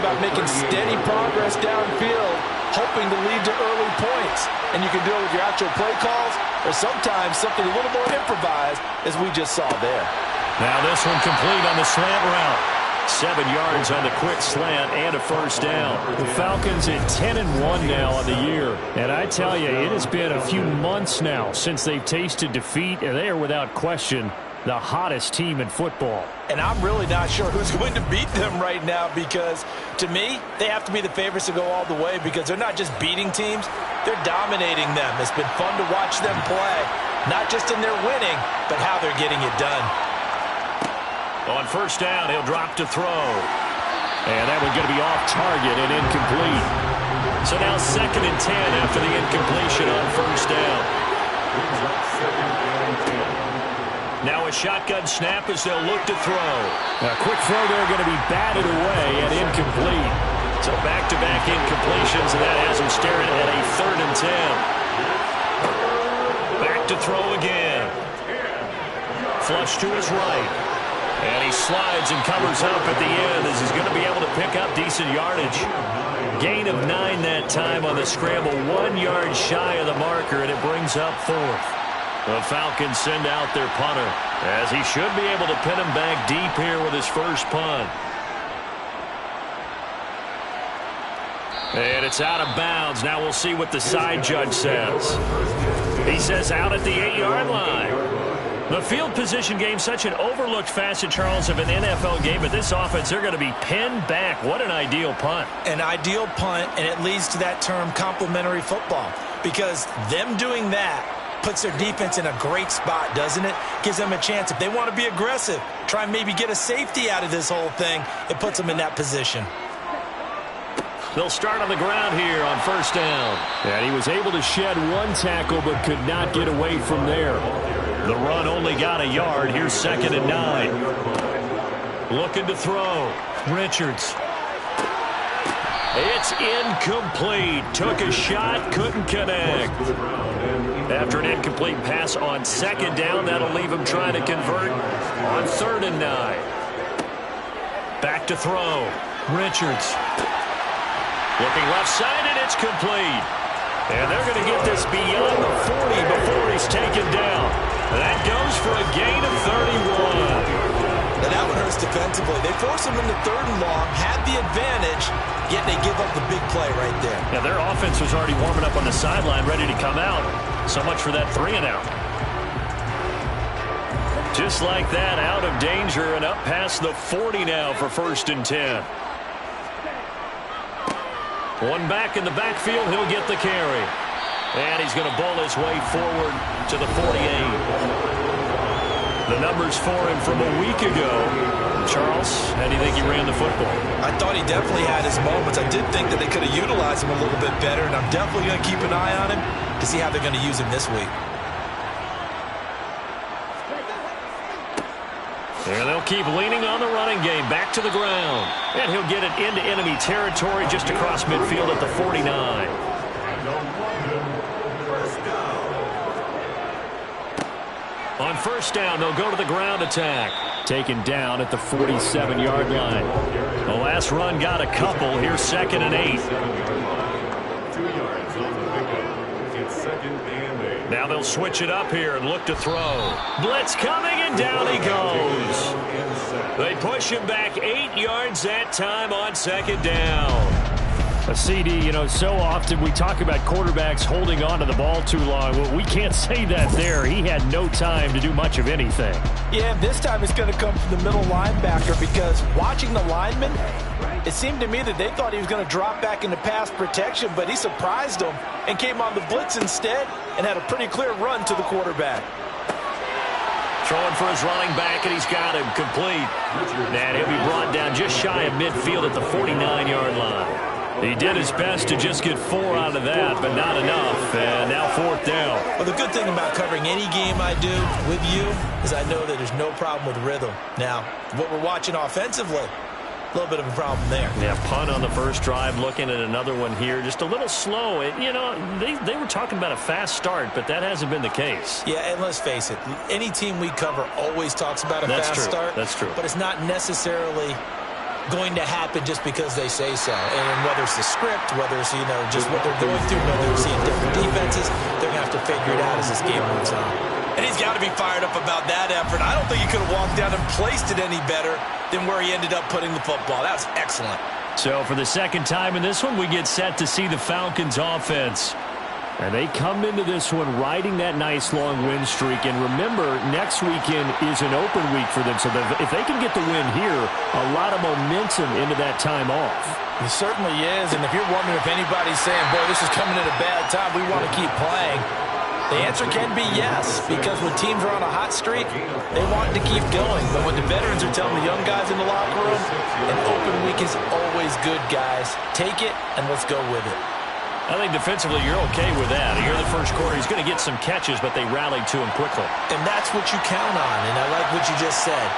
about making steady progress downfield, hoping to lead to early points. And you can do it with your actual play calls or sometimes something a little more improvised, as we just saw there. Now this one complete on the slant route. 7 yards on the quick slant and a first down. The Falcons at 10-1 now on the year. And I tell you, it has been a few months now since they've tasted defeat, and they are without question the hottest team in football. And I'm really not sure who's going to beat them right now, because to me, they have to be the favorites to go all the way, because they're not just beating teams, they're dominating them. It's been fun to watch them play, not just in their winning, but how they're getting it done. On first down, he'll drop to throw. And that one's going to be off target and incomplete. So now 2nd and 10 after the incompletion on first down. Now a shotgun snap as they'll look to throw. A quick throw there going to be batted away and incomplete. So back-to-back incompletions, and that has him staring at a 3rd and 10. Back to throw again. Flush to his right. And he slides and covers up at the end as he's going to be able to pick up decent yardage. Gain of 9 that time on the scramble, 1 yard shy of the marker, and it brings up 4th. The Falcons send out their punter, as he should be able to pin him back deep here with his first punt. And it's out of bounds. Now we'll see what the side judge says. He says out at the 8-yard line. The field position game, such an overlooked facet, Charles, of an NFL game. But this offense, they're going to be pinned back. What an ideal punt. An ideal punt, and it leads to that term complementary football. Because them doing that puts their defense in a great spot, doesn't it? Gives them a chance. If they want to be aggressive, try and maybe get a safety out of this whole thing, it puts them in that position. They'll start on the ground here on first down. And he was able to shed 1 tackle but could not get away from there. The run only got a yard. Here's 2nd and 9. Looking to throw. Richards. It's incomplete. Took a shot, couldn't connect. After an incomplete pass on 2nd down, that'll leave him trying to convert on 3rd and 9. Back to throw. Richards. Looking left side, and it's complete. And they're going to get this beyond the 40 before he's taken down. That goes for a gain of 31. And that one hurts defensively. They force him into 3rd and long, had the advantage, yet they give up the big play right there. Yeah, their offense was already warming up on the sideline, ready to come out. So much for that 3 and out. Just like that, out of danger and up past the 40 now for 1st and 10. One back in the backfield, he'll get the carry. And he's going to bowl his way forward to the 48. The numbers for him from a week ago. Charles, how do you think he ran the football? I thought he definitely had his moments. I did think that they could have utilized him a little bit better, and I'm definitely going to keep an eye on him to see how they're going to use him this week. And they'll keep leaning on the running game. Back to the ground. And he'll get it into enemy territory just across midfield at the 49. On first down, they'll go to the ground attack. Taken down at the 47-yard line. The last run got a couple. Here's 2nd and 8. Now they'll switch it up here and look to throw. Blitz coming, and down he goes. They push him back 8 yards that time on 2nd down. A CD, you know, so often we talk about quarterbacks holding on to the ball too long. Well, we can't say that there. He had no time to do much of anything. Yeah, this time it's going to come from the middle linebacker, because watching the lineman, it seemed to me that they thought he was going to drop back into pass protection, but he surprised them and came on the blitz instead and had a pretty clear run to the quarterback. Throwing for his running back, and he's got him complete. And he'll be brought down just shy of midfield at the 49-yard line. He did his best to just get 4 out of that, but not enough. And now 4th down. Well, the good thing about covering any game I do with you is I know that there's no problem with rhythm. Now, what we're watching offensively, a little bit of a problem there. Yeah, punt on the first drive, looking at another one here. Just a little slow. You know, they were talking about a fast start, but that hasn't been the case. Yeah, and let's face it, any team we cover always talks about a fast start. That's true. But it's not necessarily going to happen just because they say so. And whether it's the script, whether it's, just what they're going through, whether they're seeing different defenses, they're going to have to figure it out as this game moves on. And he's got to be fired up about that effort. I don't think he could have walked down and placed it any better than where he ended up putting the football. That was excellent. So for the second time in this one, we get set to see the Falcons offense. And they come into this one riding that nice long win streak. And remember, next weekend is an open week for them. So if they can get the win here, a lot of momentum into that time off. It certainly is. And if you're wondering if anybody's saying, boy, this is coming at a bad time, we want to keep playing, the answer can be yes, because when teams are on a hot streak, they want to keep going. But when the veterans are telling the young guys in the locker room, an open week is always good, guys. Take it, and let's go with it. I think defensively you're okay with that. Here in the first quarter, he's going to get some catches, but they rallied to him quickly. And that's what you count on, and I like what you just said.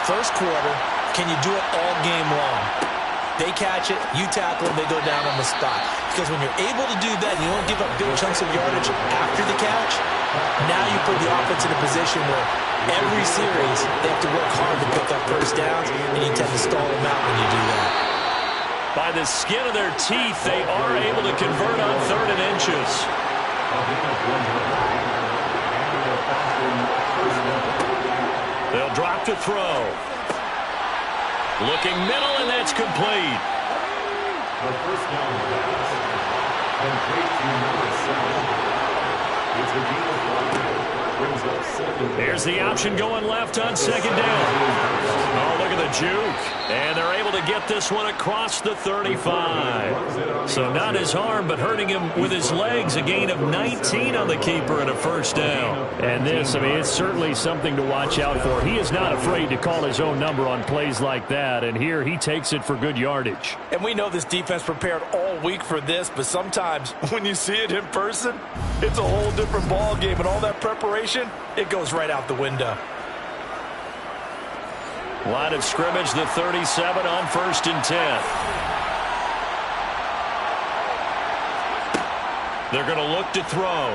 First quarter, can you do it all game long? They catch it, you tackle them, they go down on the spot. Because when you're able to do that, you don't give up big chunks of yardage after the catch, now you put the offense in a position where every series they have to work hard to pick up first downs, and you tend to stall them out when you do that. By the skin of their teeth, they are able to convert on 3rd and inches. They'll drop to throw. Looking middle, and that's complete. The first down pass, complete to number 7. It's a deal brings up 2nd. Here's the option going left on 2nd down. Oh, look at the juke. And they're able to get this one across the 35. So not his arm, but hurting him with his legs. A gain of 19 on the keeper and a first down. And this, it's certainly something to watch out for. He is not afraid to call his own number on plays like that. And here he takes it for good yardage. And we know this defense prepared all week for this, but sometimes when you see it in person, it's a whole different ball game. And all that preparation, it goes right out the window. Line of scrimmage, the 37 on 1st and 10. They're going to look to throw.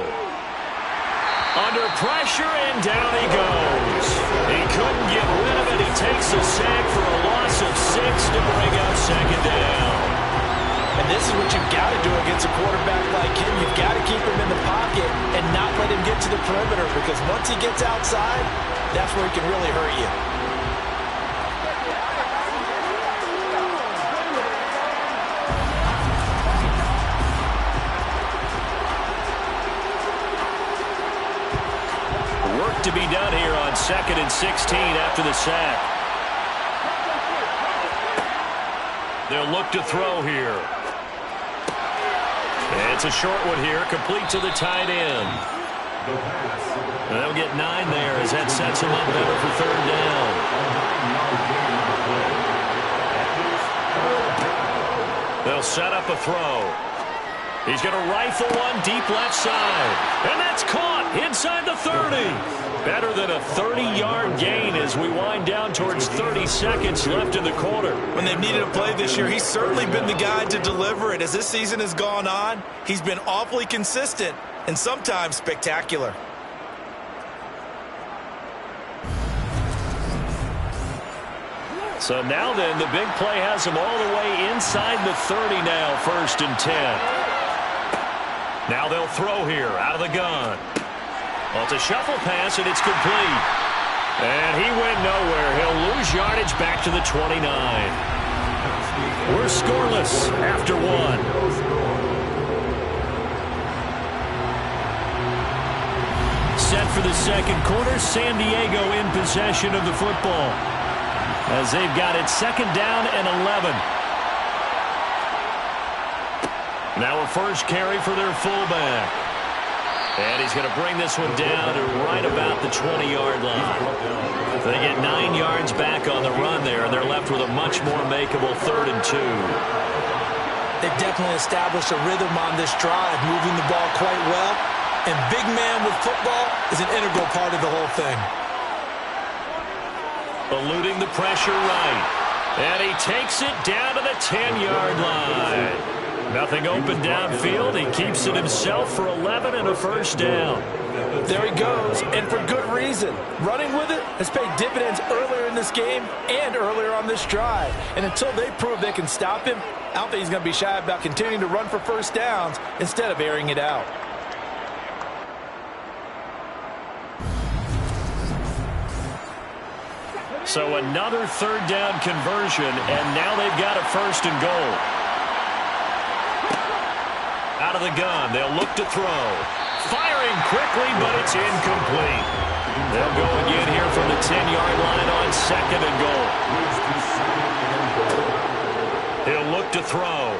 Under pressure, and down he goes. He couldn't get rid of it. He takes a sack for a loss of 6 to bring up 2nd down. And this is what you've got to do against a quarterback like him. You've got to keep him in the pocket and not let him get to the perimeter, because once he gets outside, that's where he can really hurt you. Work to be done here on 2nd and 16 after the sack. They'll look to throw here. And it's a short one here, complete to the tight end. And they'll get 9 there as that sets them up better for 3rd down. They'll set up a throw. He's going to rifle one deep left side. And that's caught inside the 30. Better than a 30-yard gain as we wind down towards 30 seconds left in the quarter. When they've needed a play this year, he's certainly been the guy to deliver it. As this season has gone on, he's been awfully consistent and sometimes spectacular. So now then, the big play has him all the way inside the 30 now, 1st and 10. Now they'll throw here out of the gun. Well, it's a shuffle pass, and it's complete. And he went nowhere. He'll lose yardage back to the 29. We're scoreless after 1. Set for the second quarter, San Diego in possession of the football, as they've got it 2nd down and 11. Now a first carry for their fullback. And he's going to bring this one down to right about the 20-yard line. They get 9 yards back on the run there, and they're left with a much more makeable 3rd and 2. They've definitely established a rhythm on this drive, moving the ball quite well. And big man with football is an integral part of the whole thing. Eluding the pressure right. And he takes it down to the 10-yard line. Nothing open downfield. He keeps it himself for 11 and a first down. There he goes, and for good reason. Running with it has paid dividends earlier in this game and earlier on this drive. And until they prove they can stop him, I don't think he's going to be shy about continuing to run for first downs instead of airing it out. So another third down conversion, and now they've got a first and goal. Out of the gun, they'll look to throw. Firing quickly, but it's incomplete. They'll go again here from the 10-yard line on second and goal. He'll look to throw.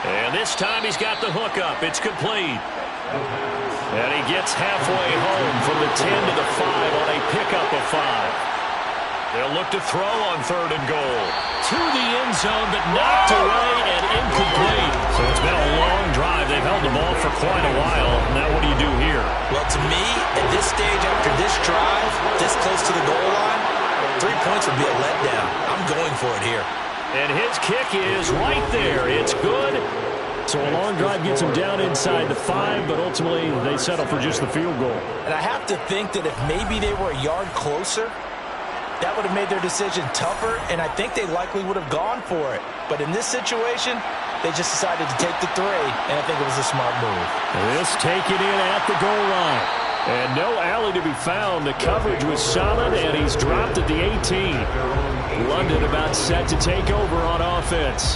And this time he's got the hook up. It's complete. And he gets halfway home from the 10 to the 5 on a pickup of 5. They'll look to throw on third and goal. To the end zone, but knocked away and incomplete. So it's been a long drive. They've held the ball for quite a while. Now what do you do here? Well, to me, at this stage after this drive, this close to the goal line, 3 points would be a letdown. I'm going for it here. And his kick is right there. It's good. So a long drive gets them down inside the 5, but ultimately they settle for just the field goal. And I have to think that if maybe they were a yard closer, that would have made their decision tougher, and I think they likely would have gone for it. But in this situation, they just decided to take the 3, and I think it was a smart move. This taken in at the goal line. And no alley to be found. The coverage was solid, and he's dropped at the 18. London about set to take over on offense.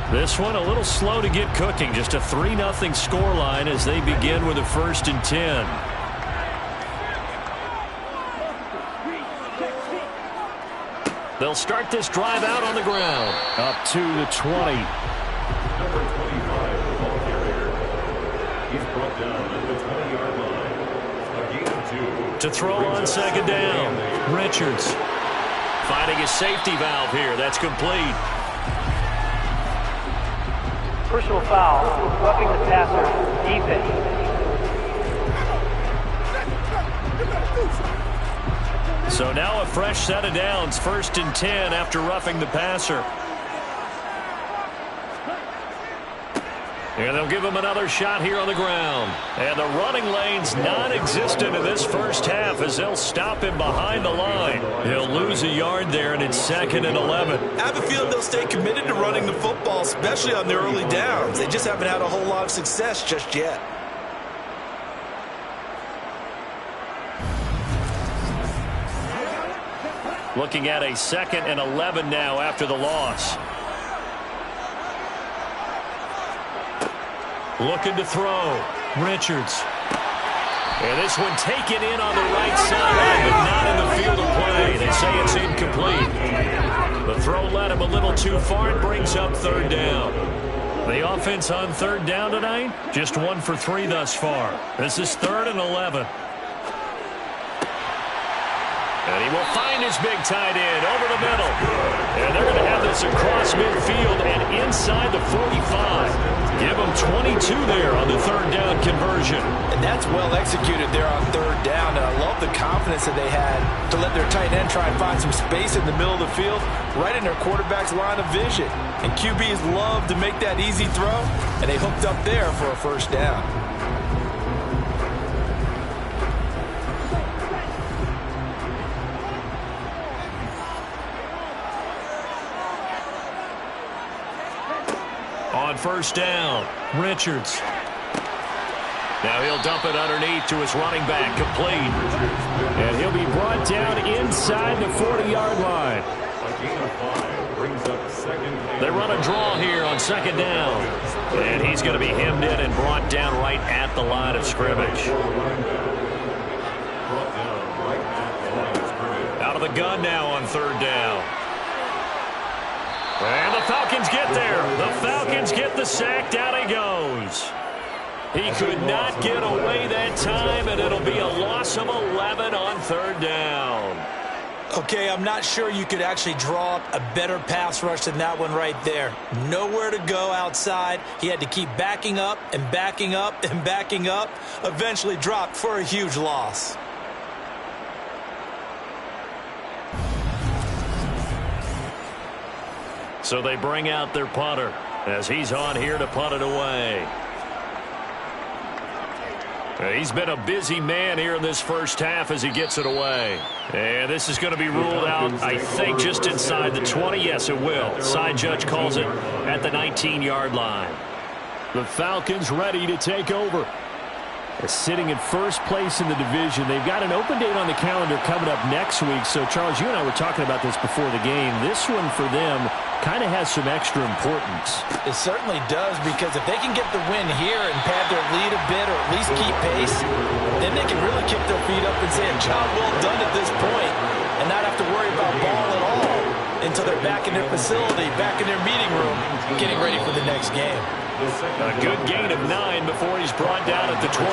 This one a little slow to get cooking. Just a 3-0 scoreline as they begin with a 1st and 10. They'll start this drive out on the ground. Up to the 20. Number 25, the ball carrier. He's brought down at the 20-yard line. A gain of 2. To throw on second down. Richards finding his safety valve here. That's complete. Personal foul, roughing the passer, defense. So now a fresh set of downs, 1st and 10 after roughing the passer. And they'll give him another shot here on the ground. And the running lane's non-existent in this first half as they'll stop him behind the line. He'll lose a yard there, and it's 2nd and 11. I have a feeling they'll stay committed to running the football, especially on their early downs. They just haven't had a whole lot of success just yet. Looking at a 2nd and 11 now after the loss. Looking to throw. Richards. And this one taken in on the right sideline, but not in the field of play. They say it's incomplete. The throw led him a little too far and brings up 3rd down. The offense on 3rd down tonight, just 1 for 3 thus far. This is 3rd and 11. And he will find his big tight end over the middle. And they're going to have this across midfield and inside the 45. Give them 22 there on the 3rd down conversion. And that's well executed there on 3rd down. And I love the confidence that they had to let their tight end try and find some space in the middle of the field, right in their quarterback's line of vision. And QBs love to make that easy throw, and they hooked up there for a 1st down. On 1st down, Richards. Now he'll dump it underneath to his running back, complete. And he'll be brought down inside the 40-yard line. A gain of 5 brings up 2nd. They run a draw here on 2nd down. And he's going to be hemmed in and brought down right at the line of scrimmage. Out of the gun now on 3rd down. And the Falcons get there. The Falcons get the sack. Down he goes. He could not get away that time, and it'll be a loss of 11 on 3rd down. Okay, I'm not sure you could actually draw up a better pass rush than that one right there. Nowhere to go outside. He had to keep backing up and backing up and backing up. Eventually dropped for a huge loss. So they bring out their punter. as he's on here to punt it away. He's been a busy man here in this first half as he gets it away. And this is going to be ruled out, I think, just inside the 20. Yes, it will. Side judge calls it at the 19-yard line. The Falcons ready to take over. Sitting in first place in the division. They've got an open date on the calendar coming up next week. So, Charles, you and I were talking about this before the game. This one for them kind of has some extra importance. It certainly does, because if they can get the win here and pad their lead a bit or at least keep pace, then they can really kick their feet up and say a job well done at this point and not have to worry about ball at all until they're back in their facility, back in their meeting room, getting ready for the next game. A good gain of 9 before he's brought down at the 28.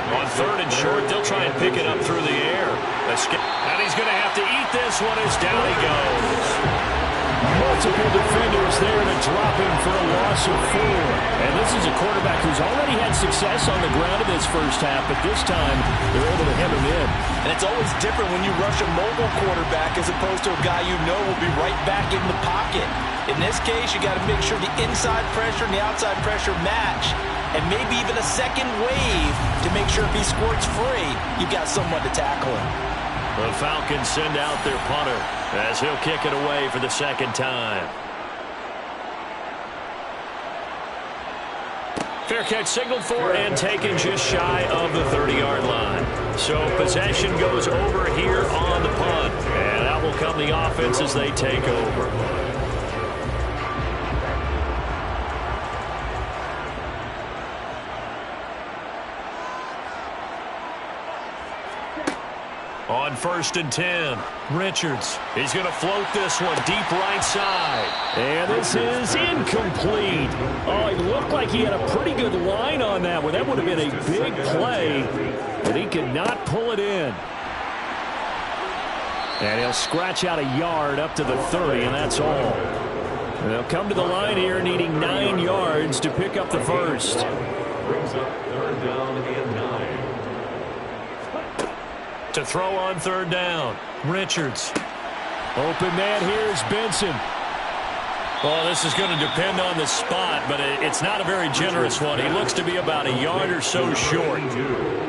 On third and short, they'll try and pick it up through the air. And he's going to have to eat this one as down he goes. Multiple defenders there to drop him for a loss of 4. And this is a quarterback who's already had success on the ground in this first half, but this time they're able to hem him in. And it's always different when you rush a mobile quarterback as opposed to a guy you know will be right back in the pocket. In this case, you got to make sure the inside pressure and the outside pressure match, and maybe even a second wave to make sure if he squirts free, you've got someone to tackle him. The Falcons send out their punter as he'll kick it away for the second time. Fair catch signaled for and taken just shy of the 30-yard line. So possession goes over here on the punt, and out will come the offense as they take over. On first and 10, Richards. He's going to float this one deep right side. And this is incomplete. Oh, it looked like he had a pretty good line on that one. That would have been a big play, but he could not pull it in. And he'll scratch out a yard up to the 30, and that's all. And they'll come to the line here needing 9 yards to pick up the first. Brings up third down and 9. To throw on third down, Richards. Open man, here's Benson. Well, this is going to depend on the spot, but it's not a very generous one. He looks to be about a yard or so short.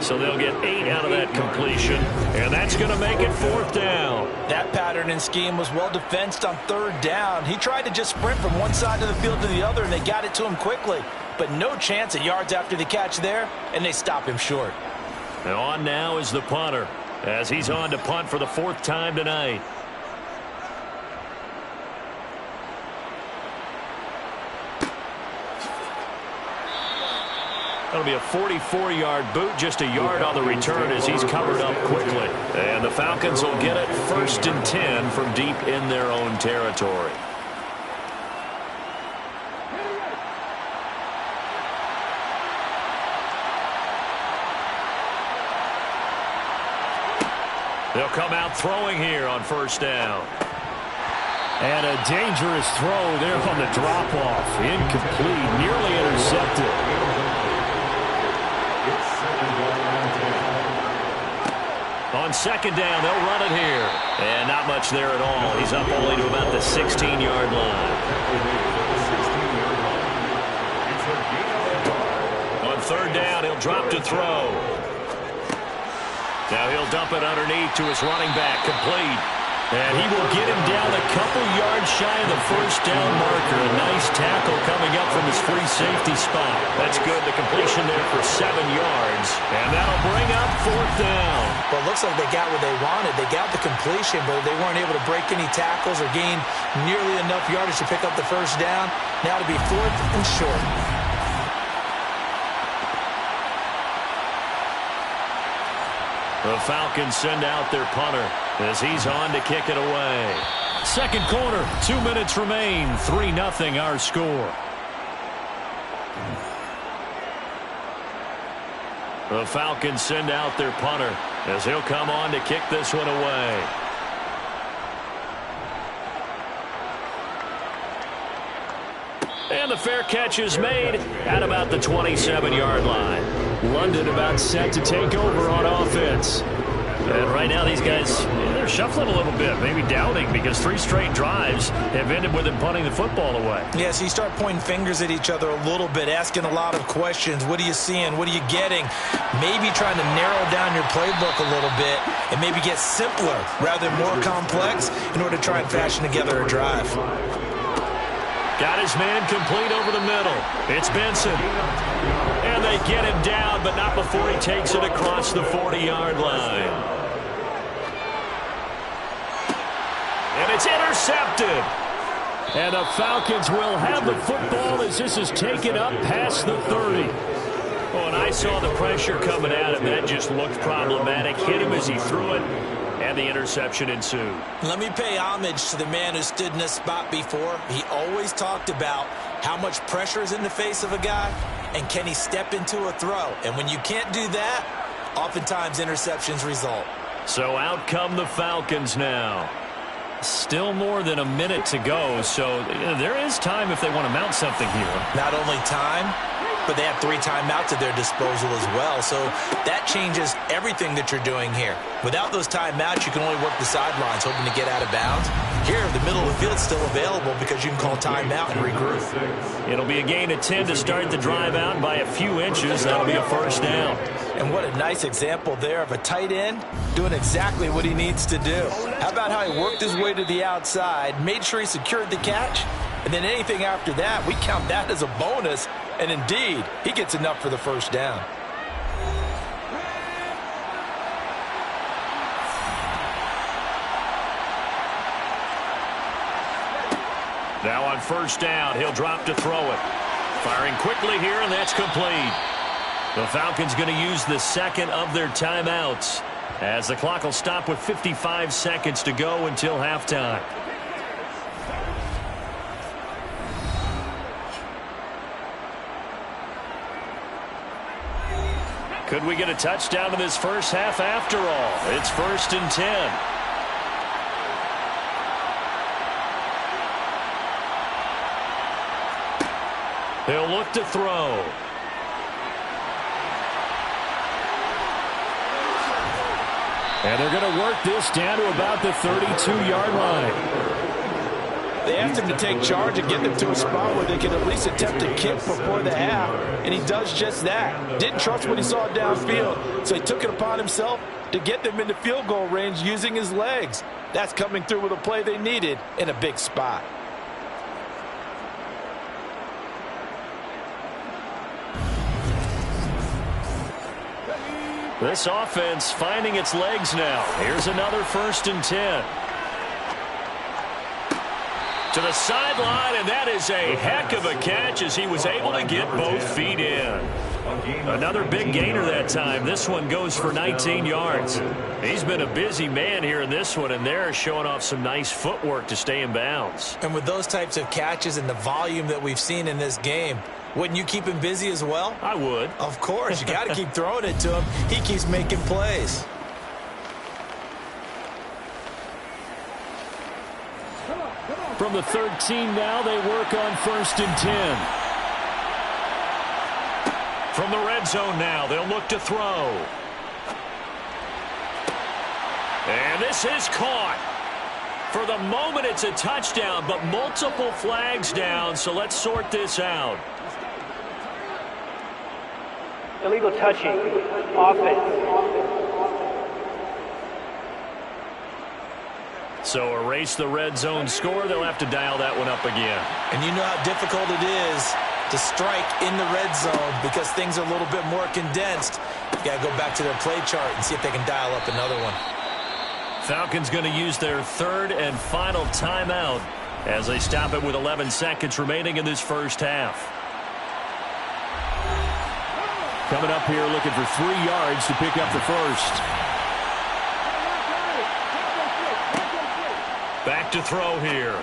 So they'll get 8 out of that completion, and that's going to make it fourth down. That pattern and scheme was well defensed on third down. He tried to just sprint from one side of the field to the other, and they got it to him quickly. But no chance at yards after the catch there, and they stop him short. And on now is the punter, as he's on to punt for the 4th time tonight. That'll be a 44-yard boot, just a yard on the return as he's covered up quickly. And the Falcons will get it 1st and 10 from deep in their own territory. They'll come out throwing here on first down. And a dangerous throw there on the drop-off. Incomplete, nearly intercepted. On second down, they'll run it here. And not much there at all. He's up only to about the 16-yard line. On third down, he'll drop to throw. Now he'll dump it underneath to his running back, complete. And he will get him down a couple yards shy of the first down marker. A nice tackle coming up from his free safety spot. That's good. The completion there for 7 yards. And that'll bring up fourth down. Well, it looks like they got what they wanted. They got the completion, but they weren't able to break any tackles or gain nearly enough yardage to pick up the first down. Now to be 4th and short. The Falcons send out their punter as he's on to kick it away. Second quarter, 2 minutes remain. 3-0 our score. The Falcons send out their punter as he'll come on to kick this one away. And the fair catch is made at about the 27-yard line. London about set to take over on offense. And right now these guys, they're shuffling a little bit, maybe doubting, because 3 straight drives have ended with them punting the football away. Yeah, so you start pointing fingers at each other a little bit, asking a lot of questions. What are you seeing? What are you getting? Maybe trying to narrow down your playbook a little bit and maybe get simpler rather than more complex in order to try and fashion together a drive. Got his man complete over the middle. It's Benson. And they get him down, but not before he takes it across the 40-yard line. And it's intercepted. And the Falcons will have the football as this is taken up past the 30. Oh, and I saw the pressure coming at him. That just looked problematic. Hit him as he threw it. And the interception ensued. Let me pay homage to the man who stood in this spot before. He always talked about how much pressure is in the face of a guy and can he step into a throw. And when you can't do that, oftentimes interceptions result. So out come the Falcons now. Still more than a minute to go, so there is time if they want to mount something here. Not only time, but they have 3 timeouts at their disposal as well. So that changes everything that you're doing here. Without those timeouts, you can only work the sidelines, hoping to get out of bounds. Here, the middle of the field's still available because you can call timeout and regroup. It'll be a gain of 10 to start the drive out by a few inches. That'll be a first down. And what a nice example there of a tight end doing exactly what he needs to do. How about how he worked his way to the outside, made sure he secured the catch, and then anything after that, we count that as a bonus. And indeed, he gets enough for the first down. Now on first down, he'll drop to throw it. Firing quickly here, and that's complete. The Falcons going to use the second of their timeouts as the clock will stop with 55 seconds to go until halftime. Could we get a touchdown in this first half after all? It's 1st and 10. He'll look to throw. And they're going to work this down to about the 32-yard line. They asked him to take charge and get them to a spot where they can at least attempt to kick before the half, and he does just that. Didn't trust what he saw downfield, so he took it upon himself to get them into field goal range using his legs. That's coming through with a play they needed in a big spot. This offense finding its legs now. Here's another 1st and 10. To the sideline, and that is a heck of a catch as he was able to get both feet in. Another big gainer that time. This one goes for 19 yards. He's been a busy man here in this one, and they're showing off some nice footwork to stay in bounds. And with those types of catches and the volume that we've seen in this game, wouldn't you keep him busy as well? I would. Of course. You got to keep throwing it to him. He keeps making plays. From the 13 now, they work on 1st and 10. From the red zone now, they'll look to throw. And this is caught. For the moment, it's a touchdown, but multiple flags down, so let's sort this out. Illegal touching. Offense. So erase the red zone score. They'll have to dial that one up again. And you know how difficult it is to strike in the red zone because things are a little bit more condensed. You got to go back to their play chart and see if they can dial up another one. Falcons going to use their 3rd and final timeout as they stop it with 11 seconds remaining in this first half. Coming up here looking for 3 yards to pick up the first. Back to throw here.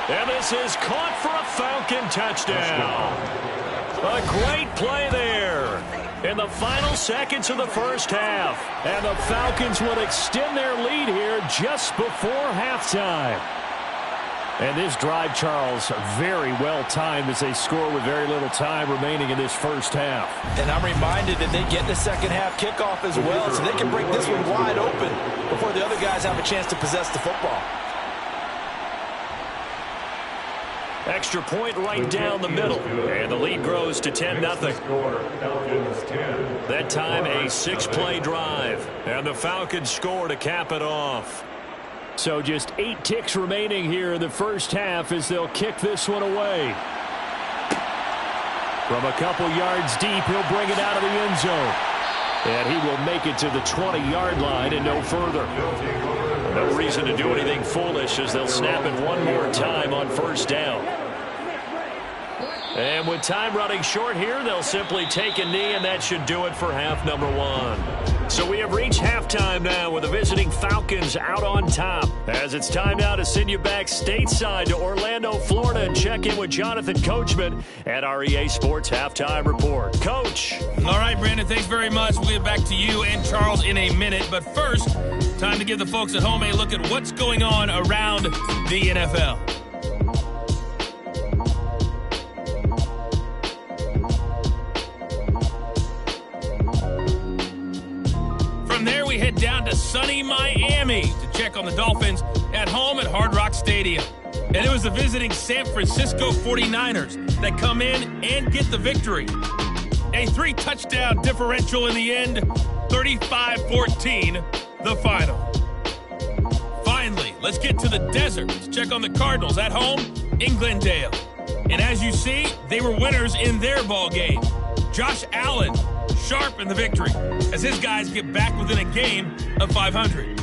And this is caught for a Falcon touchdown. A great play there in the final seconds of the first half. And the Falcons will extend their lead here just before halftime. And this drive, Charles, very well timed as they score with very little time remaining in this first half. And I'm reminded that they get the second half kickoff as well, so they can break this one wide open before the other guys have a chance to possess the football. Extra point right down the middle. And the lead grows to 10-0. That time a 6-play drive. And the Falcons score to cap it off. So just 8 ticks remaining here in the first half as they'll kick this one away. From a couple yards deep, he'll bring it out of the end zone. And he will make it to the 20-yard line and no further. No reason to do anything foolish as they'll snap it one more time on first down. And with time running short here, they'll simply take a knee, and that should do it for half number 1. So we have reached halftime now with the visiting Falcons out on top. As it's time now to send you back stateside to Orlando, Florida, and check in with Jonathan Coachman at our EA Sports Halftime Report. Coach. All right, Brandon, thanks very much. We'll get back to you and Charles in a minute. But first, time to give the folks at home a look at what's going on around the NFL. From there, we head down to sunny Miami to check on the Dolphins at home at Hard Rock Stadium. And it was the visiting San Francisco 49ers that come in and get the victory. A 3-touchdown differential in the end, 35-14, the final. Finally, let's get to the desert to check on the Cardinals at home in Glendale. And as you see, they were winners in their ball game. Josh Allen sharp in the victory as his guys get back within a game of 500.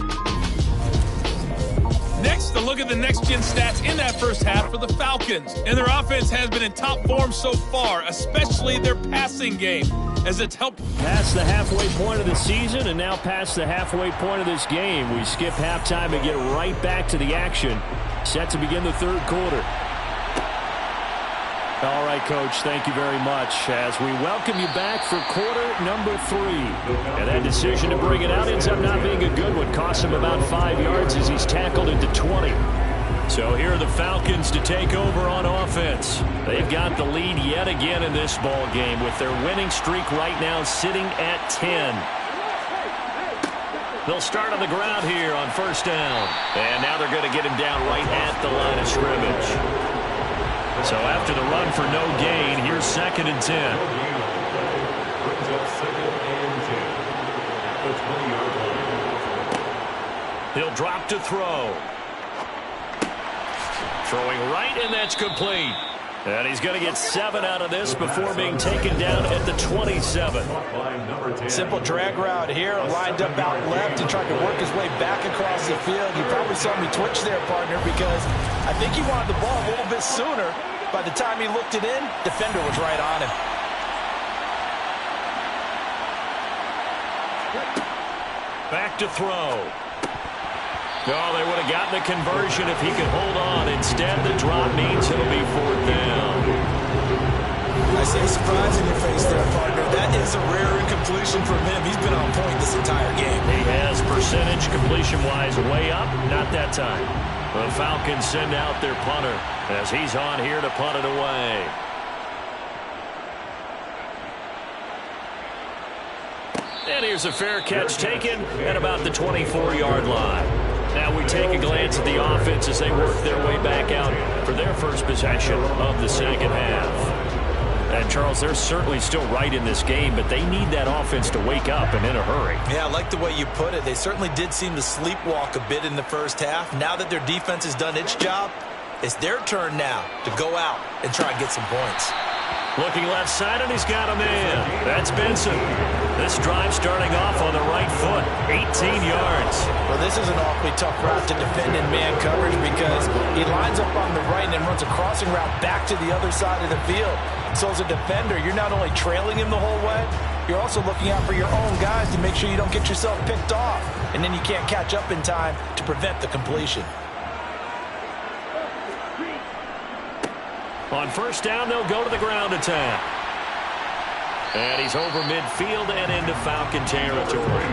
Next, a look at the next-gen stats in that first half for the Falcons. And their offense has been in top form so far, especially their passing game, as it's helped. Past the halfway point of the season and now past the halfway point of this game. We skip halftime and get right back to the action. Set to begin the third quarter. All right, Coach, thank you very much as we welcome you back for quarter number 3. And that decision to bring it out ends up not being a good one. Cost him about 5 yards as he's tackled into 20. So here are the Falcons to take over on offense. They've got the lead yet again in this ball game with their winning streak right now sitting at 10. They'll start on the ground here on first down. And now they're going to get him down right at the line of scrimmage. So after the run for no gain, here's 2nd and 10. Brings up 2nd and 10 at the 20-yard line. He'll drop to throw. Throwing right, and that's complete. And he's going to get 7 out of this before being taken down at the 27. Simple drag route here, lined up out left and tried to work his way back across the field. You probably saw me twitch there, partner, because I think he wanted the ball a little bit sooner. By the time he looked it in, defender was right on him. Back to throw. Oh, they would have gotten the conversion if he could hold on. Instead, the drop means it'll be 4th down. I see a surprise in your face there, partner. That is a rare incompletion from him. He's been on point this entire game. He has percentage completion-wise way up. Not that time. The Falcons send out their punter as he's on here to punt it away. And here's a fair catch taken at about the 24-yard line. Now we take a glance at the offense as they work their way back out for their first possession of the second half. And, Charles, they're certainly still right in this game, but they need that offense to wake up and in a hurry. Yeah, I like the way you put it. They certainly did seem to sleepwalk a bit in the first half. Now that their defense has done its job, it's their turn now to go out and try and get some points. Looking left side, and he's got a man. That's Benson. This drive starting off on the right foot, 18 yards. Well, this is an awfully tough route to defend in man coverage because he lines up on the right and then runs a crossing route back to the other side of the field. So as a defender, you're not only trailing him the whole way, you're also looking out for your own guys to make sure you don't get yourself picked off. And then you can't catch up in time to prevent the completion. On first down, they'll go to the ground attack. And he's over midfield and into Falcon territory.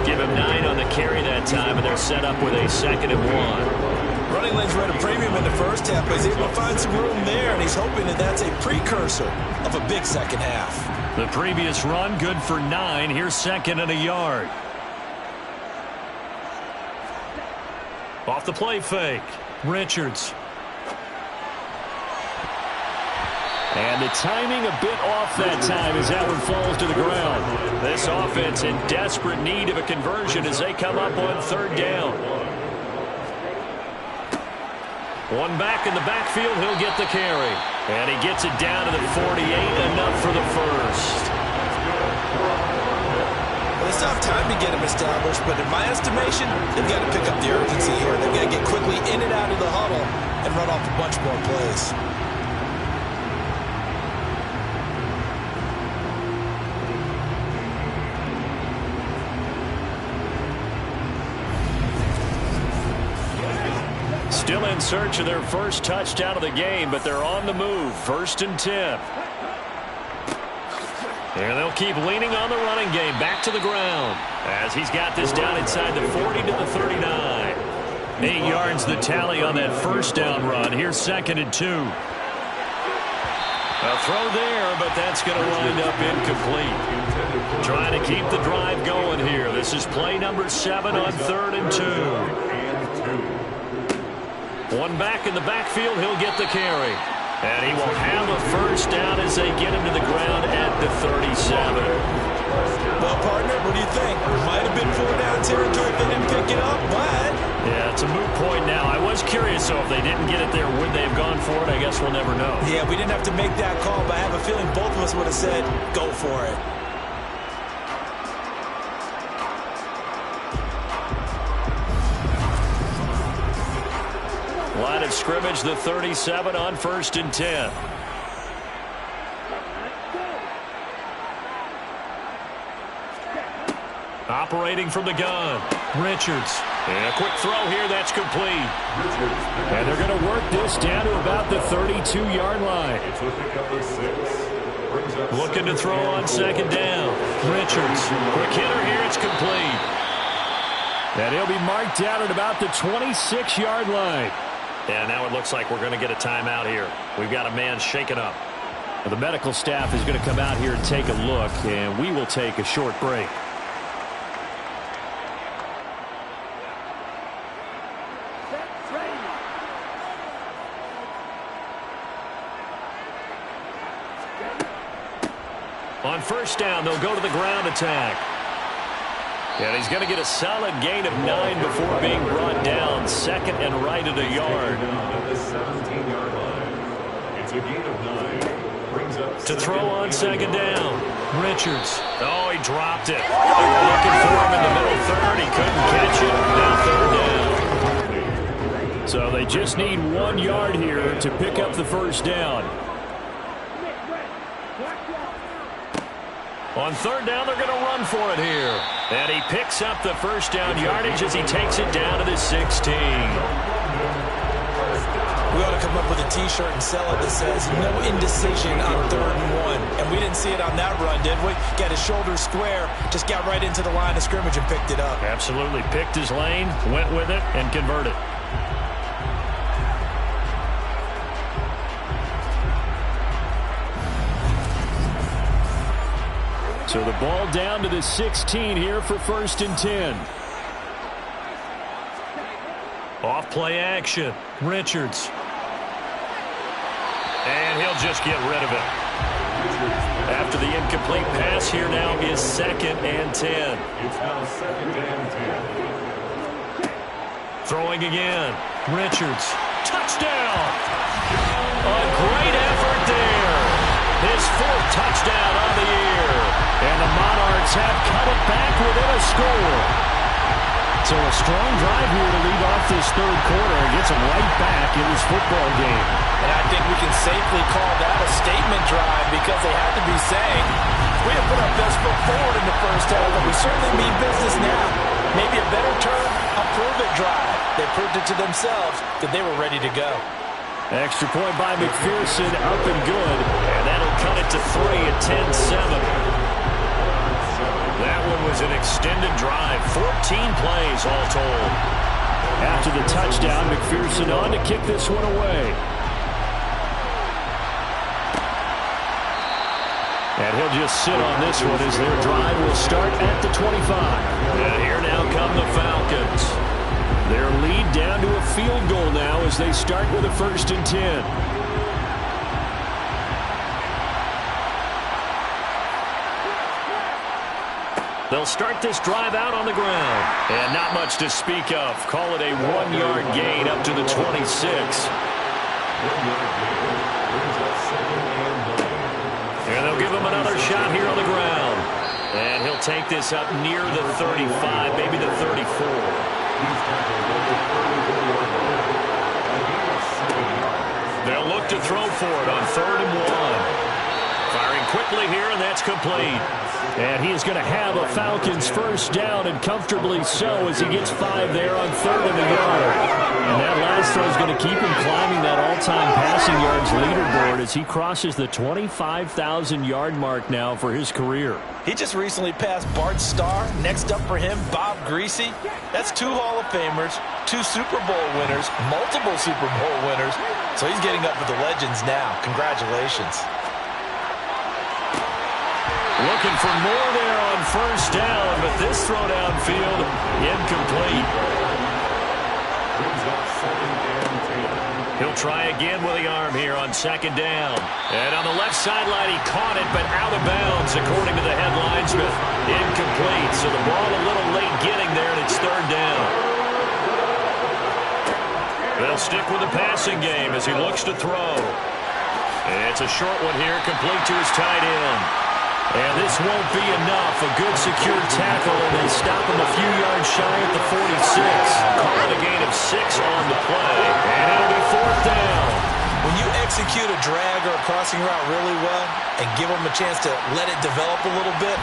Give him 9 on the carry that time, and they're set up with a 2nd and 1. Running lanes Falcons were at a premium in the first half, but he's able to find some room there, and he's hoping that that's a precursor of a big second half. The previous run, good for 9. Here's second and a yard. Off the play fake. Richards. And the timing a bit off that time as that one falls to the ground. This offense in desperate need of a conversion as they come up on third down. One back in the backfield, he'll get the carry. And he gets it down to the 48, enough for the first. Well, they still have time to get him established, but in my estimation, they've got to pick up the urgency here. They've got to get quickly in and out of the huddle and run off a bunch more plays. Still in search of their first touchdown of the game, but they're on the move. 1st and 10. And they'll keep leaning on the running game. Back to the ground as he's got this down inside the 40 to the 39. 8 yards the tally on that first down run. Here's 2nd and 2. A throw there, but that's going to wind up incomplete. Trying to keep the drive going here. This is play number 7 on 3rd and 2. One back in the backfield, he'll get the carry. And he will have a first down as they get him to the ground at the 37. Well, partner, what do you think? Might have been 4-down territory if they didn't pick it up, but... Yeah, it's a moot point now. I was curious, so if they didn't get it there, would they have gone for it? I guess we'll never know. Yeah, we didn't have to make that call, but I have a feeling both of us would have said, go for it. Line of scrimmage, the 37 on 1st and 10. Operating from the gun, Richards. And a quick throw here, that's complete. And they're going to work this down to about the 32-yard line. Looking to throw on 2nd down. Richards, quick hitter here, it's complete. And he'll be marked down at about the 26-yard line. And now it looks like we're going to get a timeout here. We've got a man shaken up. Well, the medical staff is going to come out here and take a look, and we will take a short break. On 1st down, they'll go to the ground attack. And he's going to get a solid gain of 9 before being brought down. 2nd and right at a yard. It's a gain of 9. Brings up to throw on 2nd down. Richards. Oh, he dropped it. Looking for him in the middle third. He couldn't catch it. Now 3rd down. So they just need 1 yard here to pick up the first down. On 3rd down, they're going to run for it here. And he picks up the first down yardage as he takes it down to the 16. We ought to come up with a T-shirt and sell it that says, no indecision on 3rd and 1. And we didn't see it on that run, did we? Got his shoulders square, just got right into the line of scrimmage and picked it up. Absolutely. Picked his lane, went with it, and converted. So the ball down to the 16 here for 1st and 10. Off play action. Richards. And he'll just get rid of it. After the incomplete pass, here now is 2nd and 10. It's now 2nd and 10. Throwing again. Richards. Touchdown! A great effort there. His 4th touchdown on the year. And the Monarchs have cut it back within a score. So a strong drive here to lead off this 3rd quarter and gets them right back in this football game. And I think we can safely call that a statement drive because they have to be saying, we have put our best foot forward in the first half, but we certainly mean business now. Maybe a better term, a prove-it drive. They proved it to themselves that they were ready to go. Extra point by McPherson, up and good. And that'll cut it to 3 at 10-7. That one was an extended drive. 14 plays all told. After the touchdown, McPherson on to kick this one away. And he'll just sit on this one as their drive will start at the 25. And here now come the Falcons. Their lead down to a field goal now as they start with a 1st and 10. They'll start this drive out on the ground. And not much to speak of. Call it a 1-yard gain up to the 26. And they'll give him another shot here on the ground. And he'll take this up near the 35, maybe the 34. They'll look to throw for it on 3rd and 1. Firing quickly here, and that's complete. And he is going to have a Falcons 1st down, and comfortably so, as he gets 5 there on 3rd and a yard. And that last throw is going to keep him climbing that all-time passing yards leaderboard as he crosses the 25,000-yard mark now for his career. He just recently passed Bart Starr. Next up for him, Bob Greasy. That's 2 Hall of Famers, 2 Super Bowl winners, multiple Super Bowl winners. So he's getting up with the legends now. Congratulations. Looking for more there on 1st down, but this throw downfield incomplete. He'll try again with the arm here on 2nd down. And on the left sideline, he caught it, but out of bounds, according to the head linesman. Incomplete, so the ball a little late getting there, and it's 3rd down. They'll stick with the passing game as he looks to throw. It's a short one here, complete to his tight end. And this won't be enough. A good secure tackle, and they stop him a few yards shy at the 46. Call it a gain of 6 on the play. And it'll be 4th down. When you execute a drag or a crossing route really well and give them a chance to let it develop a little bit,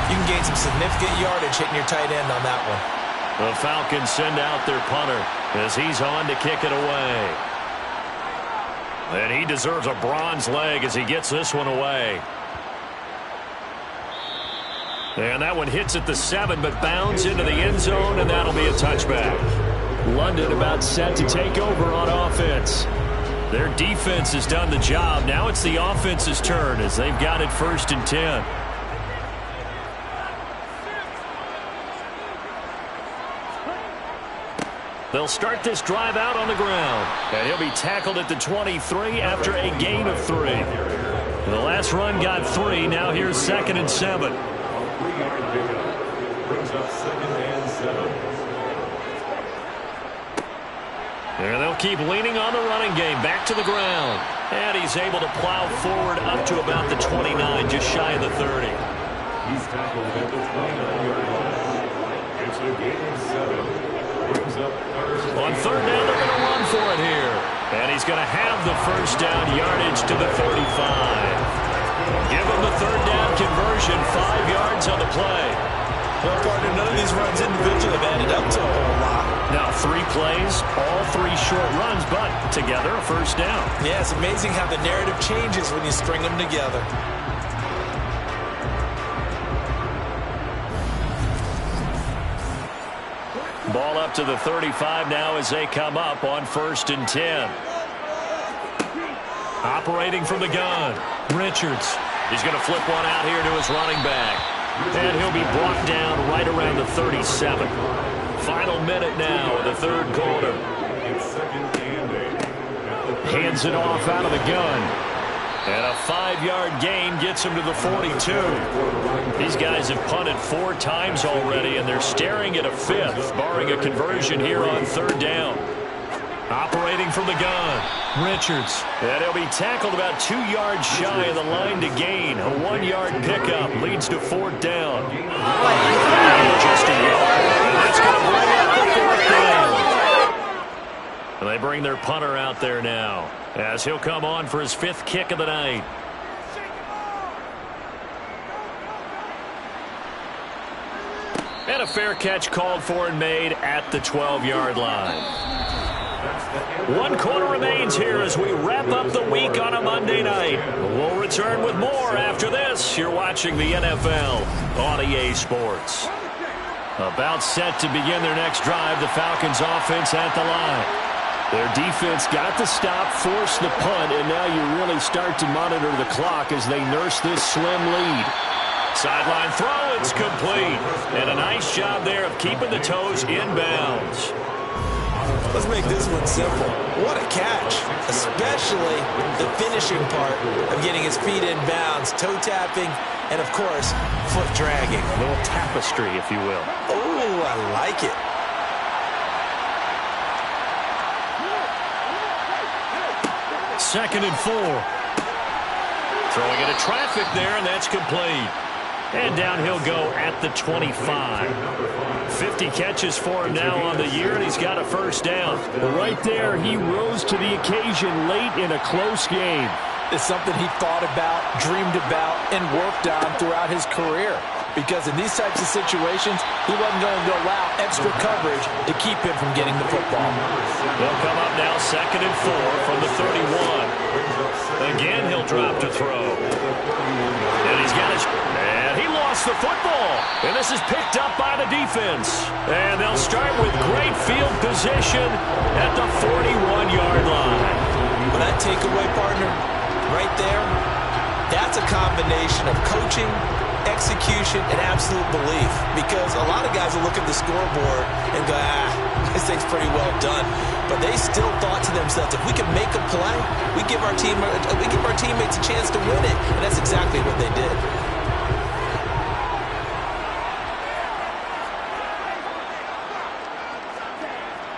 you can gain some significant yardage hitting your tight end on that one. The Falcons send out their punter as he's on to kick it away. And he deserves a bronze leg as he gets this one away. And that one hits at the 7, but bounds into the end zone, and that'll be a touchback. London about set to take over on offense. Their defense has done the job. Now it's the offense's turn as they've got it 1st and 10. They'll start this drive out on the ground. And he'll be tackled at the 23 after a gain of 3. The last run got 3. Now here's 2nd and 7. And they'll keep leaning on the running game. Back to the ground. And he's able to plow forward up to about the 29, just shy of the 30. He's tackled at the 29-yard line. It's a gain of 7. Brings up 3rd. On 3rd down, they're going to run for it here. And he's going to have the 1st down yardage to the 35. Give him the 3rd down conversion, 5 yards on the play. Well, partner, none of these runs individually have added up to a whole lot. Now 3 plays, all 3 short runs, but together a 1st down. Yeah, it's amazing how the narrative changes when you string them together. Ball up to the 35 now as they come up on 1st and 10. Operating from the gun, Richards. He's going to flip one out here to his running back. And he'll be brought down right around the 37. Final minute now of the 3rd quarter. Hands it off out of the gun. And a 5-yard gain gets him to the 42. These guys have punted 4 times already, and they're staring at a 5th, barring a conversion here on 3rd down. Operating from the gun, Richards. And he'll be tackled about 2 yards shy of the line to gain. A 1-yard pickup leads to 4th down. Just a yard. And that's going to bring up the 4th down. And they bring their punter out there now as he'll come on for his 5th kick of the night. And a fair catch called for and made at the 12-yard line. 1 quarter remains here as we wrap up the week on a Monday night. We'll return with more after this. You're watching the NFL on EA Sports. About set to begin their next drive, the Falcons offense at the line. Their defense got the stop, forced the punt, and now you really start to monitor the clock as they nurse this slim lead. Sideline throw, it's complete. And a nice job there of keeping the toes in bounds. Let's make this one simple. What a catch, especially the finishing part of getting his feet in bounds, toe tapping, and of course, foot dragging. A little tapestry, if you will. Oh, I like it. Second and 4. Throwing into traffic there, and that's complete. And down he'll go at the 25. 50 catches for him now on the year, and he's got a first down. Well, right there, he rose to the occasion late in a close game. It's something he thought about, dreamed about, and worked on throughout his career. Because in these types of situations, he wasn't going to allow extra coverage to keep him from getting the football. They'll come up now second and 4 from the 31. Again, he'll drop to throw. And he's got his... And he lost the football. And this is picked up by the defense. And they'll start with great field position at the 41-yard line. Well, that takeaway, partner, right there, that's a combination of coaching, execution, and absolute belief. Because a lot of guys will look at the scoreboard and go, this thing's pretty well done. But they still thought to themselves, if we can make a play, we give our teammates a chance to win it. And that's exactly what they did.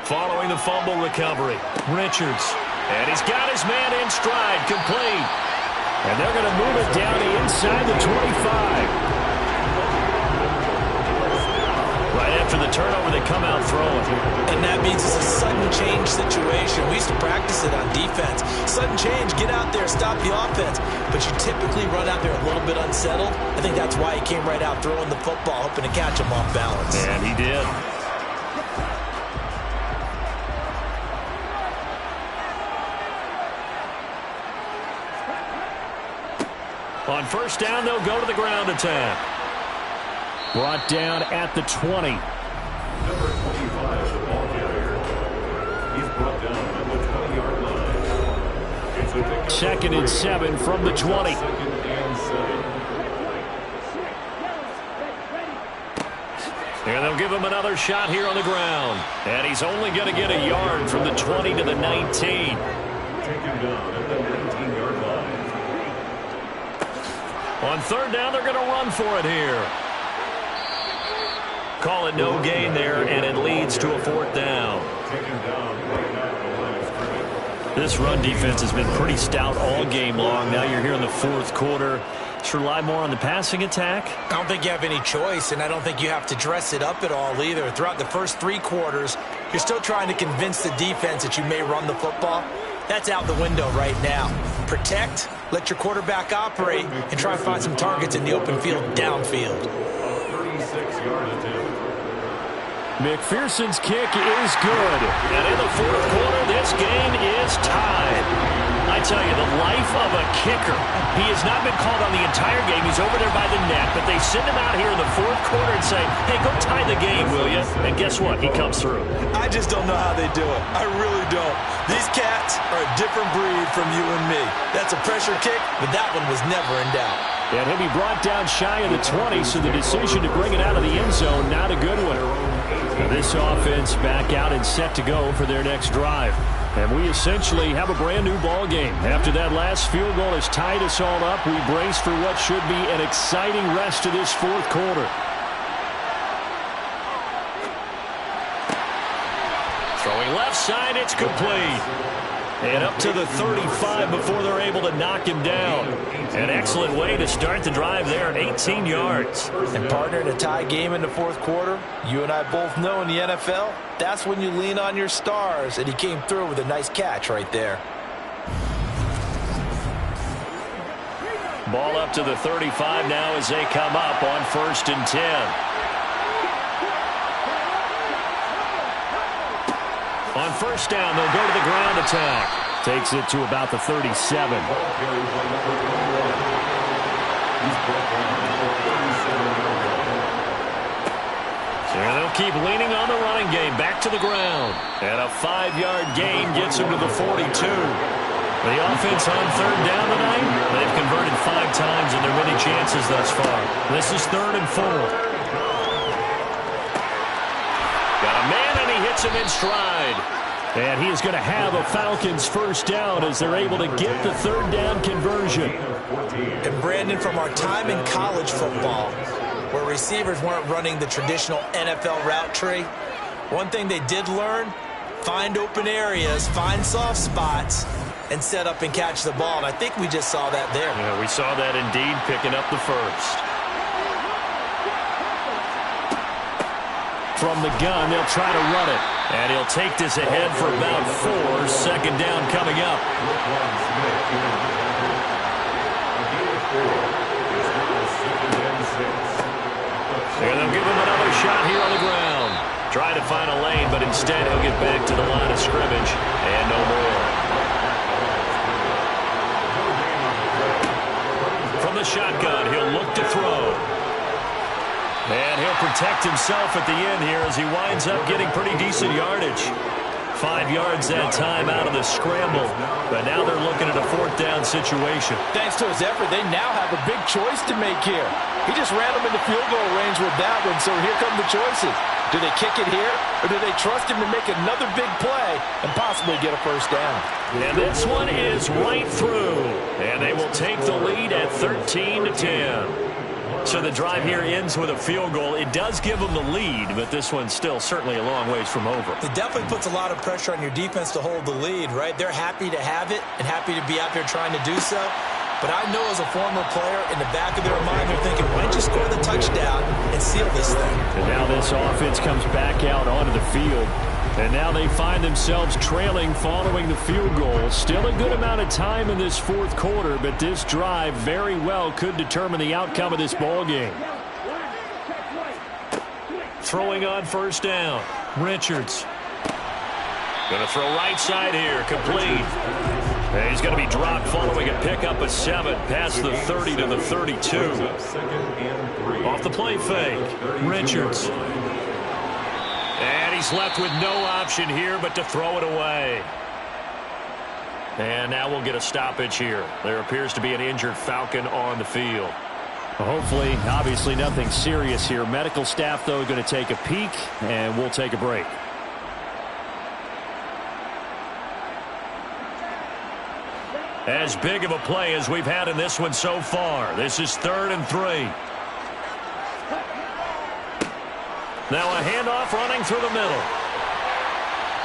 Following the fumble recovery, Richards. And he's got his man in stride, complete. And they're going to move it down the inside the 25. Right after the turnover, they come out throwing. And that means it's a sudden change situation. We used to practice it on defense. Sudden change, get out there, stop the offense. But you typically run out there a little bit unsettled. I think that's why he came right out throwing the football, hoping to catch him off balance. And he did. On first down, they'll go to the ground attack. Brought down at the 20. Number 25, the ball carrier. He's brought down at the 20-yard line. It's a pickup. Second and 7 from the 20. Second and 7. And they'll give him another shot here on the ground. And he's only going to get a yard from the 20 to the 19. Take him down at the 19-yard line. On third down, they're going to run for it here. Call it no gain there, and it leads to a fourth down. This run defense has been pretty stout all game long. Now you're here in the fourth quarter. Should rely more on the passing attack? I don't think you have any choice, and I don't think you have to dress it up at all either. Throughout the first 3 quarters, you're still trying to convince the defense that you may run the football. That's out the window right now. Protect, let your quarterback operate, and try to find some targets in the open field downfield. 36-yard attempt. McPherson's kick is good. And in the fourth quarter, this game is tied. I tell you, the life of a kicker. He has not been called on the entire game. He's over there by the net, but they send him out here in the fourth quarter and say, hey, go tie the game, will you? And guess what? He comes through. I just don't know how they do it. I really don't. These cats are a different breed from you and me. That's a pressure kick, but that one was never in doubt. And he'll be brought down shy of the 20, so the decision to bring it out of the end zone, not a good one. Now this offense back out and set to go for their next drive. And we essentially have a brand new ball game. After that last field goal has tied us all up, we brace for what should be an exciting rest of this fourth quarter. Throwing left side, it's complete. And up to the 35 before they're able to knock him down. An excellent way to start the drive there, 18 yards. And partner, in a tie game in the fourth quarter, you and I both know in the NFL, that's when you lean on your stars, and he came through with a nice catch right there. Ball up to the 35 now as they come up on 1st and 10. On first down, they'll go to the ground attack. Takes it to about the 37. And they'll keep leaning on the running game. Back to the ground. And a 5-yard gain gets him to the 42. The offense on third down tonight, they've converted 5 times in their many chances thus far. This is 3rd and 4. Got a man, and he hits him in stride. And he is going to have a Falcons first down as they're able to get the 3rd down conversion. And Brandon, from our time in college football, where receivers weren't running the traditional NFL route tree, one thing they did learn, find open areas, find soft spots, and set up and catch the ball. And I think we just saw that there. Yeah, we saw that indeed, picking up the first. From the gun, they'll try to run it. And he'll take this ahead for about 4. 2nd down coming up. And they'll give him another shot here on the ground. Try to find a lane, but instead he'll get back to the line of scrimmage. And no more. From the shotgun, he'll look to throw. And he'll protect himself at the end here as he winds up getting pretty decent yardage. 5 yards that time out of the scramble. But now they're looking at a 4th down situation. Thanks to his effort, they now have a big choice to make here. He just ran them into field goal range with that one, so here come the choices. Do they kick it here, or do they trust him to make another big play and possibly get a first down? And this one is right through. And they will take the lead at 13-10. So the drive here ends with a field goal. It does give them the lead, but this one's still certainly a long ways from over. It definitely puts a lot of pressure on your defense to hold the lead, right? They're happy to have it and happy to be out there trying to do so. But I know as a former player, in the back of their mind, they're thinking, why don't you score the touchdown and seal this thing? And now this offense comes back out onto the field. And now they find themselves trailing following the field goal. Still a good amount of time in this 4th quarter, but this drive very well could determine the outcome of this ball game. Throwing on 1st down. Richards. Going to throw right side here. Complete. And he's going to be dropped following a pickup of 7 past the 30 to the 32. Off the play fake. Richards. And he's left with no option here but to throw it away. And now we'll get a stoppage here. There appears to be an injured Falcon on the field. Hopefully, obviously nothing serious here. Medical staff, though, going to take a peek, and we'll take a break. As big of a play as we've had in this one so far. This is 3rd and 3. Now a handoff running through the middle.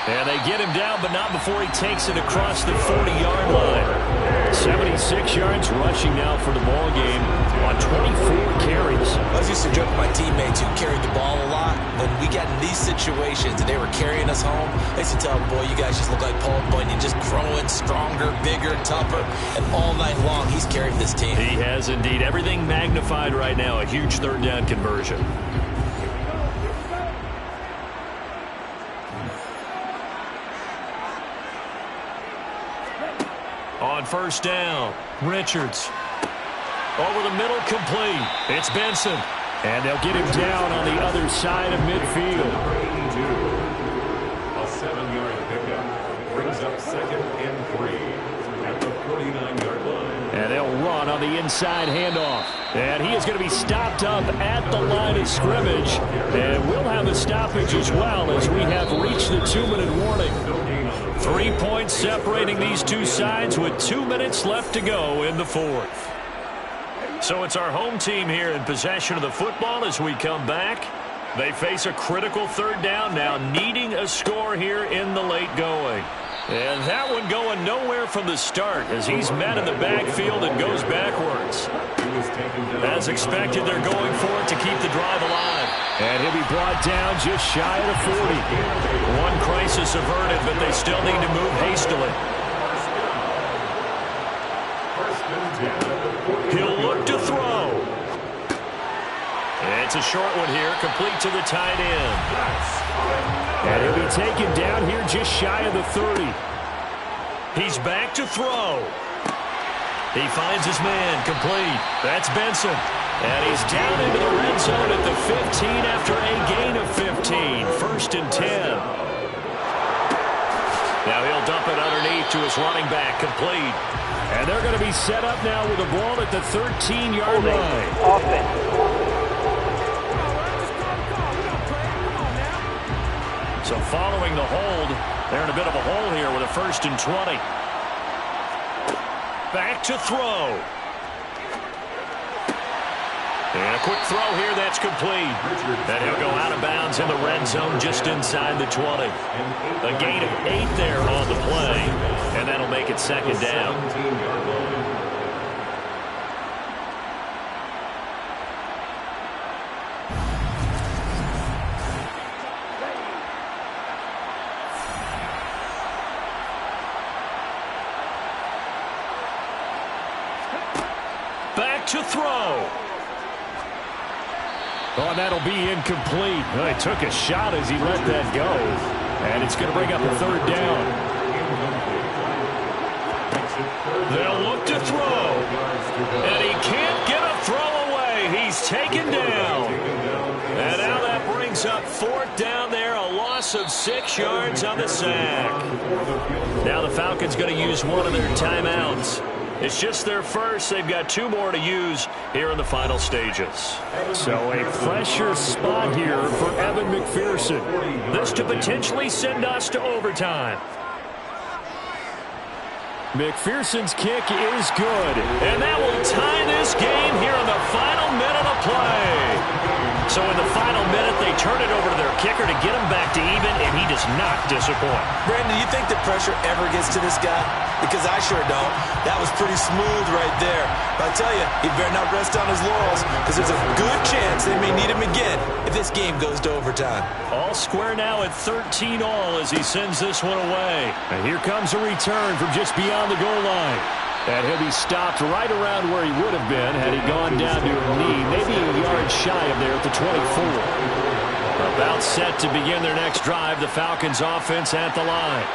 And they get him down, but not before he takes it across the 40-yard line. 76 yards rushing now for the ball game on 24 carries. I was used to joke with my teammates who carried the ball a lot. When we got in these situations and they were carrying us home, I used to tell them, boy, you guys just look like Paul Bunyan, just growing stronger, bigger, tougher. And all night long, he's carried this team. He has indeed. Everything magnified right now. A huge 3rd down conversion. On 1st down, Richards. Over the middle, complete. It's Benson. And they'll get him down on the other side of midfield. A 7-yard pickup brings up 2nd and 3 at the 49-yard line. And they'll run on the inside handoff. And he is going to be stopped up at the line of scrimmage. And we'll have a stoppage as well as we have reached the 2-minute warning. 3 points separating these two sides with 2 minutes left to go in the 4th. So it's our home team here in possession of the football as we come back. They face a critical 3rd down now, needing a score here in the late going. And that one going nowhere from the start as he's met in the backfield and goes backwards. As expected, they're going for it to keep the drive alive. And he'll be brought down just shy of the 40. One crisis averted, but they still need to move hastily. He'll look to throw. And it's a short one here, complete to the tight end. And he'll be taken down here just shy of the 30. He's back to throw. He finds his man, complete. That's Benson. And he's down into the red zone at the 15 after a gain of 15. 1st and 10. Now he'll dump it underneath to his running back, complete. And they're going to be set up now with the ball at the 13-yard line. Offense. So following the hold, they're in a bit of a hole here with a 1st and 20. Back to throw. And a quick throw here, that's complete. And he'll go out of bounds in the red zone just inside the 20. A gain of 8 there on the play. And that'll make it 2nd down. Back to throw. Oh, and that'll be incomplete. Well, he took a shot as he let that go. And it's going to bring up a 3rd down. They'll look to throw. And he can't get a throw away. He's taken down. And now that brings up 4th down there. A loss of 6 yards on the sack. Now the Falcons going to use one of their timeouts. It's just their first. They've got 2 more to use here in the final stages. So a pressure spot here for Evan McPherson. This to potentially send us to overtime. McPherson's kick is good. And that will tie this game here in the final minute of play. So in the final minute, they turn it over to their kicker to get him back to even, and he does not disappoint. Brandon, do you think the pressure ever gets to this guy? Because I sure don't. That was pretty smooth right there. But I tell you, he better not rest on his laurels, because there's a good chance they may need him again if this game goes to overtime. All square now at 13 all as he sends this one away. And here comes a return from just beyond the goal line. And he'll be stopped right around where he would have been had he gone down to a knee, maybe a yard shy of there at the 24. About set to begin their next drive, the Falcons offense at the line.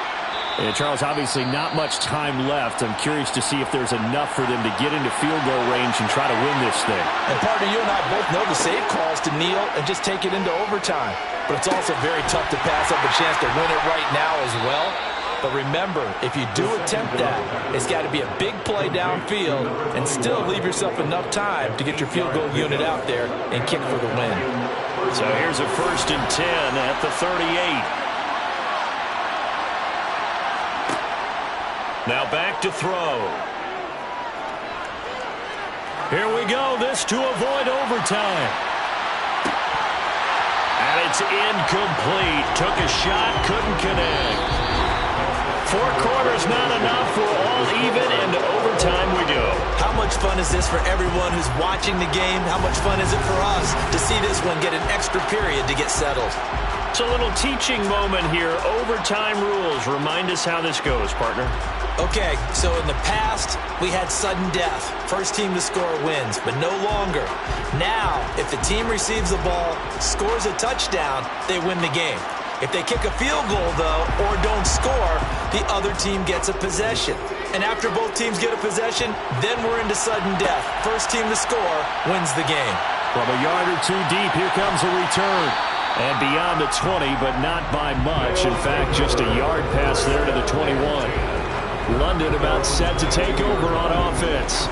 And Charles, obviously not much time left. I'm curious to see if there's enough for them to get into field goal range and try to win this thing. And partner, you and I both know the save calls to kneel and just take it into overtime. But it's also very tough to pass up a chance to win it right now as well. But remember, if you do attempt that, it's got to be a big play downfield and still leave yourself enough time to get your field goal unit out there and kick for the win. So here's a 1st and 10 at the 38. Now back to throw. Here we go. This to avoid overtime. And it's incomplete. Took a shot, couldn't connect. 4 quarters not enough. We're all even, and to overtime we go. How much fun is this for everyone who's watching the game? How much fun is it for us to see this one get an extra period to get settled? It's a little teaching moment here. Overtime rules. Remind us how this goes, partner. Okay, so in the past, we had sudden death. First team to score wins, but no longer. Now, if the team receives the ball, scores a touchdown, they win the game. If they kick a field goal, though, or don't score, the other team gets a possession. And after both teams get a possession, then we're into sudden death. First team to score wins the game. From a yard or 2 deep, here comes a return. And beyond the 20, but not by much. In fact, just a yard pass there to the 21. London about set to take over on offense.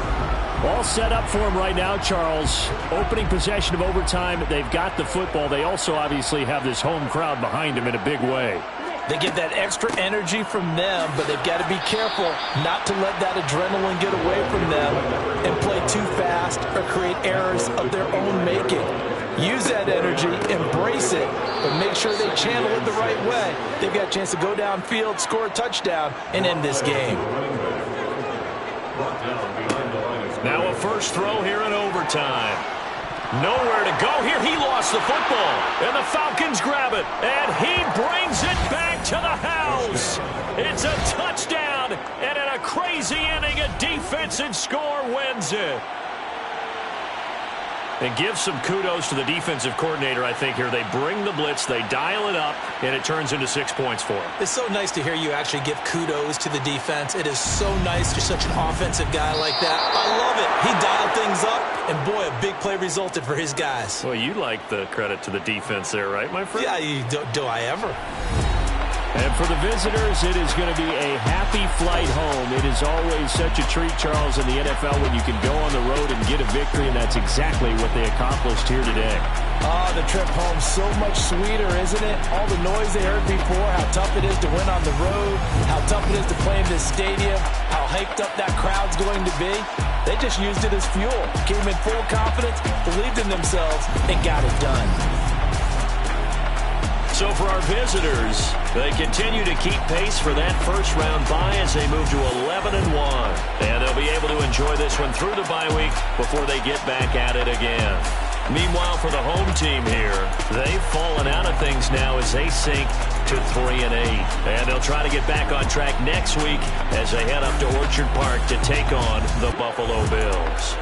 All set up for him right now, Charles. Opening possession of overtime. They've got the football. They also obviously have this home crowd behind them in a big way. They get that extra energy from them, but they've got to be careful not to let that adrenaline get away from them and play too fast or create errors of their own making. Use that energy, embrace it, but make sure they channel it the right way. They've got a chance to go downfield, score a touchdown, and end this game. Now a first throw here in overtime. Nowhere to go here. He lost the football. And the Falcons grab it. And he brings it back to the house. It's a touchdown. And in a crazy inning, a defensive score wins it. And give some kudos to the defensive coordinator, I think, here. They bring the blitz, they dial it up, and it turns into 6 points for them. It's so nice to hear you actually give kudos to the defense. It is so nice you're such an offensive guy like that. I love it. He dialed things up, and boy, a big play resulted for his guys. Well, you like the credit to the defense there, right, my friend? Yeah, do I ever? And for the visitors, it is going to be a happy flight home. It is always such a treat, Charles, in the NFL when you can go on the road and get a victory, and that's exactly what they accomplished here today. Oh, the trip home so much sweeter, isn't it? All the noise they heard before, how tough it is to win on the road, how tough it is to play in this stadium, how hyped up that crowd's going to be. They just used it as fuel, came in full confidence, believed in themselves, and got it done. So for our visitors, they continue to keep pace for that first-round bye as they move to 11-1. And they'll be able to enjoy this one through the bye week before they get back at it again. Meanwhile, for the home team here, they've fallen out of things now as they sink to 3-8. And they'll try to get back on track next week as they head up to Orchard Park to take on the Buffalo Bills.